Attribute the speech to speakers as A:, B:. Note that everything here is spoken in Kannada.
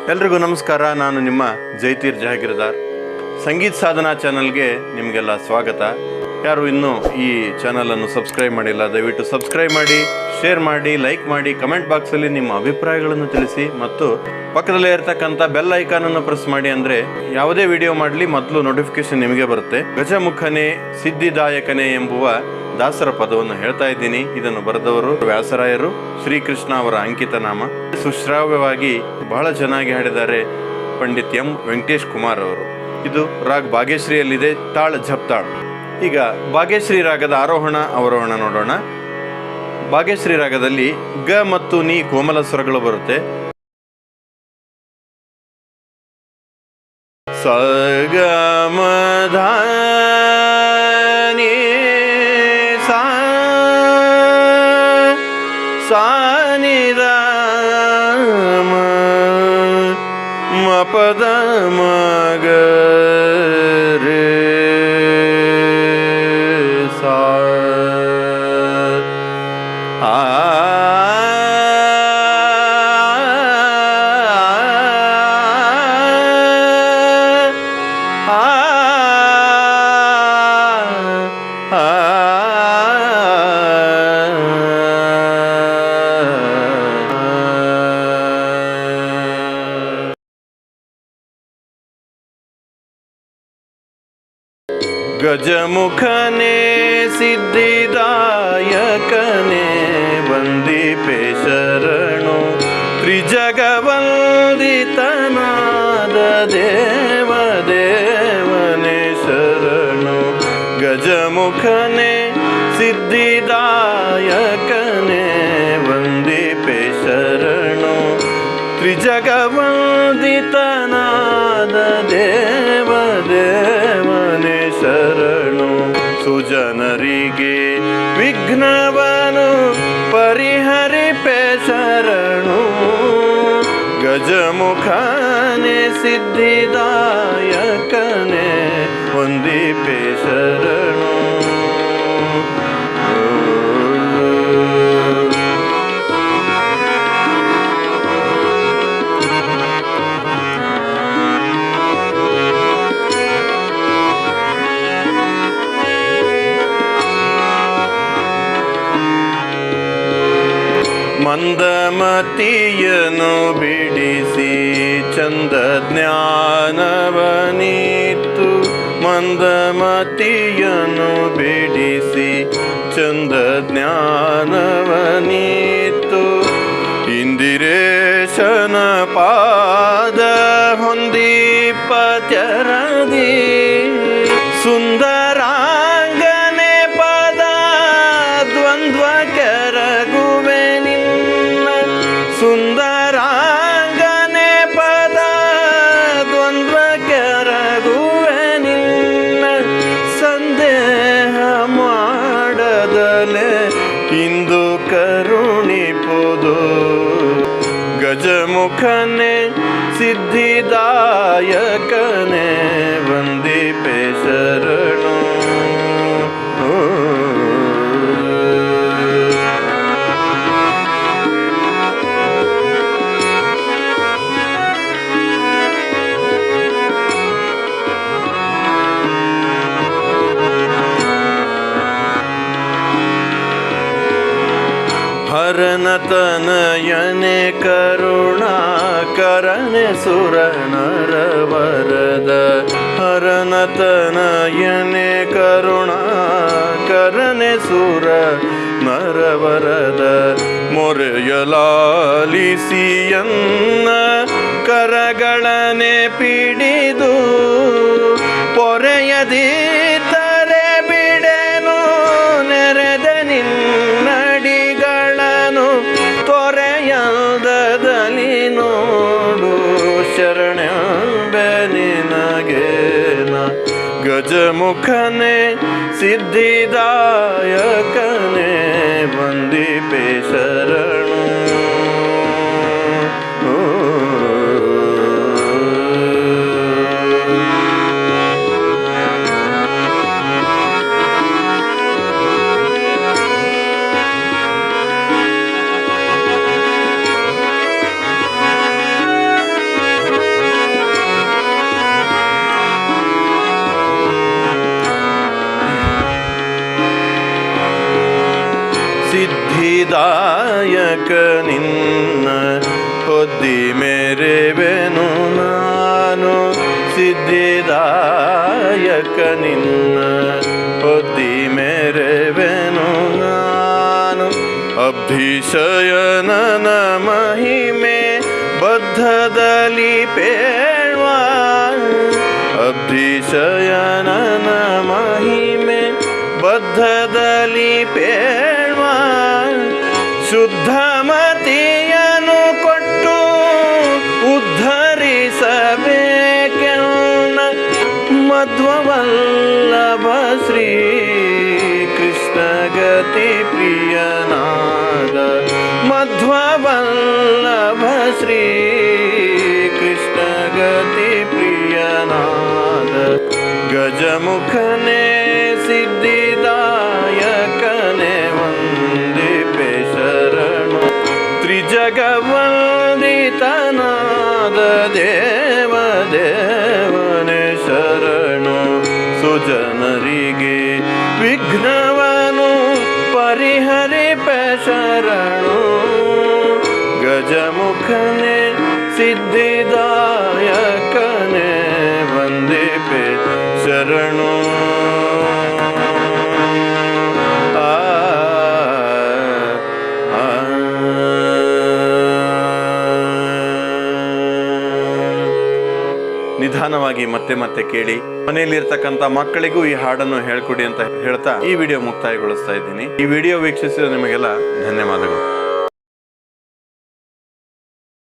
A: ಎಲ್ರಿಗೂ ನಮಸ್ಕಾರ. ನಾನು ನಿಮ್ಮ ಜೈತೀರ್ ಜಹಾಗೀರ್ದಾರ್. ಸಂಗೀತ ಸಾಧನಾ ಚಾನಲ್ಗೆ ನಿಮಗೆಲ್ಲ ಸ್ವಾಗತ. ಯಾರು ಇನ್ನೂ ಈ ಚಾನಲನ್ನು ಸಬ್ಸ್ಕ್ರೈಬ್ ಮಾಡಿಲ್ಲ, ದಯವಿಟ್ಟು ಸಬ್ಸ್ಕ್ರೈಬ್ ಮಾಡಿ, ಶೇರ್ ಮಾಡಿ, ಲೈಕ್ ಮಾಡಿ, ಕಮೆಂಟ್ ಬಾಕ್ಸಲ್ಲಿ ನಿಮ್ಮ ಅಭಿಪ್ರಾಯಗಳನ್ನು ತಿಳಿಸಿ ಮತ್ತು ಪಕ್ಕದಲ್ಲೇ ಇರತಕ್ಕಂಥ ಬೆಲ್ ಐಕಾನನ್ನು ಪ್ರೆಸ್ ಮಾಡಿ. ಅಂದರೆ ಯಾವುದೇ ವಿಡಿಯೋ ಮಾಡಲಿ ಮೊದಲು ನೋಟಿಫಿಕೇಶನ್ ನಿಮಗೆ ಬರುತ್ತೆ. ಗಜಮುಖನೇ ಸಿದ್ಧಿದಾಯಕನೇ ಎಂಬುವ ದಾಸರ ಪದವನ್ನು ಹೇಳ್ತಾ ಇದ್ದೀನಿ. ಇದನ್ನು ಬರೆದವರು ವ್ಯಾಸರಾಯರು, ಶ್ರೀಕೃಷ್ಣ ಅವರ ಅಂಕಿತ ನಾಮ. ಸುಶ್ರಾವ್ಯವಾಗಿ ಬಹಳ ಚೆನ್ನಾಗಿ ಹಾಡಿದ್ದಾರೆ ಪಂಡಿತ್ ಎಂ ವೆಂಕಟೇಶ್ ಕುಮಾರ್ ಅವರು. ಇದು ರಾಗ್ ಭಾಗ್ಯಶ್ರೀಯಲ್ಲಿದೆ, ತಾಳ್ ಝಪ್ತಾಳ್. ಈಗ ಭಾಗ್ಯಶ್ರೀ ರಾಗದ ಆರೋಹಣ ಅವರೋಹಣ ನೋಡೋಣ. ಭಾಗ್ಯಶ್ರೀ ರಾಗದಲ್ಲಿ ಗ ಮತ್ತು ನಿ ಕೋಮಲ ಸ್ವರಗಳು ಬರುತ್ತೆ. ಸ ಗ ಮ ಧ ನಿ ಸಾ ಸಾ ನಿ ದ ಮ ಮ ಪ ದ ಮ ಗ ರೇ ಸಾ ಆ ಗಜಮುಖನೇ ಸಿದ್ಧಿದಾಯಕನೇ ವಂದಿಪೆ ಶರಣು, ತ್ರಿಜಗವಂದಿತನಾದ ದೇವ ದೇವನೇ ಶರಣು. ಗಜಮುಖನೇ ಸಿದ್ಧಿದಾಯಕನೇ ವಂದಿಪೆ ಶರಣು, ತ್ರಿಜಗವಂದಿತನಾದ ದೇವ ದೇವನೇ ಶರಣು. ಸುಜನರಿಗೆ ವಿಘ್ನವನು ಪರಿಹರಿಪೆ ಶರಣು. ಗಜಮುಖನೇ ಸಿದ್ಧಿದಾಯಕನೇ ವಂದಿಪೆ ಶರಣು. ಮಂದಮತಿಯನು ಬಿಡಿಸಿ ಚಂದ ಜ್ಞಾನವನಿತ್ತು. ಮಂದಮತಿಯನು ಬಿಡಿಸಿ ಚಂದ ಜ್ಞಾನವನಿತ್ತು. ಇಂದಿರೇಶನ ಪಾದ ಹೊಂದಿಪತ್ಯರದಿ ಸುಂದರಾಂಗನೆ ಪದ ದ್ವಂದ್ವ ಕೆರಗುವೆ. ಸುಂದರಾಂಗನೆ ಪದ ದ್ವಂದ್ವ ಕೆರಗುವೆ ನಿನ್ನ. ಸಂದೇಹ ಮಾಡದಲೆ ಇಂದು ಕರುಣಿಪುದು. ಗಜಮುಖನೇ ಸಿದ್ಧಿದಾಯಕನೇ ವಂದಿಪೆ ಶರಣು. ಹರನತನಯನೆ ಕರುಣಾಕರನೆ ಸುರ ನರವರದ. ಹರನತನಯನೆ ಕರುಣಾಕರನೆ ಸುರ ನರವರದ. ಮೊರೆಯಲಾಲಿಸಿಯನ್ನ ಕರಗಳನೆ ಪಿಡಿದು ಪೊರೆಯದೀತರೆ ಬಿಡೆನು ನೆರೆದ ನಿನ್ನಡಿಗಳನ್ನು. ತೊರೆಯಲ್ದದಲ್ಲಿ ನೋಡು ಶರಣೆಂಬೆ ನಿನಗೇನ. ಗಜಮುಖನೇ ಸಿದ್ಧಿದಾಯಕನೇ ವಂದಿಪೆ ಶರಣು. ಸಿದ್ಧಿದಾಯಕ ನಿನ್ನ ಹೊದ್ದಿ ಮೆರೆವೆನು ನಾನು, ಸಿದ್ಧಿದಾಯಕ ನಿನ್ನ ಹೊದ್ದಿ ಮೆರೆವೆನು ನಾನು. ಅಬ್ಧಿಶಯನನ ಮಹಿಮೆ ಬದ್ಧದಲ್ಲಿ ಪೇಳ್ವ, ಅಬ್ಧಿಶಯನನ ಮಹಿಮೆ ಬದ್ಧದಲ್ಲಿ ಪೇಳ್ವ. ಶುದ್ಧ ಮತಿಯನ್ನು ಕೊಟ್ಟು ಉದ್ಧರಿಸಬೇಕೆನ್ನ ಮಧ್ವವಲ್ಲಭ ಶ್ರೀ ಕೃಷ್ಣ ಗತಿ ಪ್ರಿಯನಾದ, ಮಧ್ವವಲ್ಲಭ ಶ್ರೀ ಕೃಷ್ಣ ಗತಿ ಪ್ರಿಯನಾದ. ಗಜಮುಖನೇ ಸಿದ್ಧಿದಾಯಕನೇ ವಂದಿಪೆ ಶರಣು, ತ್ರಿಜಗವಂದಿತನಾದ ದೇವ ದೇವನೇ ಶರಣು. ಸುಜನರಿಗೆ ವಿಘ್ನವನು ಪರಿಹರಿಪೆ ಶರಣು, ಗಜಮುಖನೇ ಸಿದ್ಧಿದಾಯಕನೇ ವಂದಿಪೆ ಶರಣು. ನಿಧಾನವಾಗಿ ಮತ್ತೆ ಮತ್ತೆ ಕೇಳಿ, ಮನೆಯಲ್ಲಿರ್ತಕ್ಕಂಥ ಮಕ್ಕಳಿಗೂ ಈ ಹಾಡನ್ನು ಹೇಳ್ಕೊಡಿ ಅಂತ ಹೇಳ್ತಾ ಈ ವಿಡಿಯೋ ಮುಕ್ತಾಯಗೊಳಿಸ್ತಾ ಇದ್ದೀನಿ. ಈ ವಿಡಿಯೋ ವೀಕ್ಷಿಸಿದ ನಿಮಗೆಲ್ಲ ಧನ್ಯವಾದಗಳು.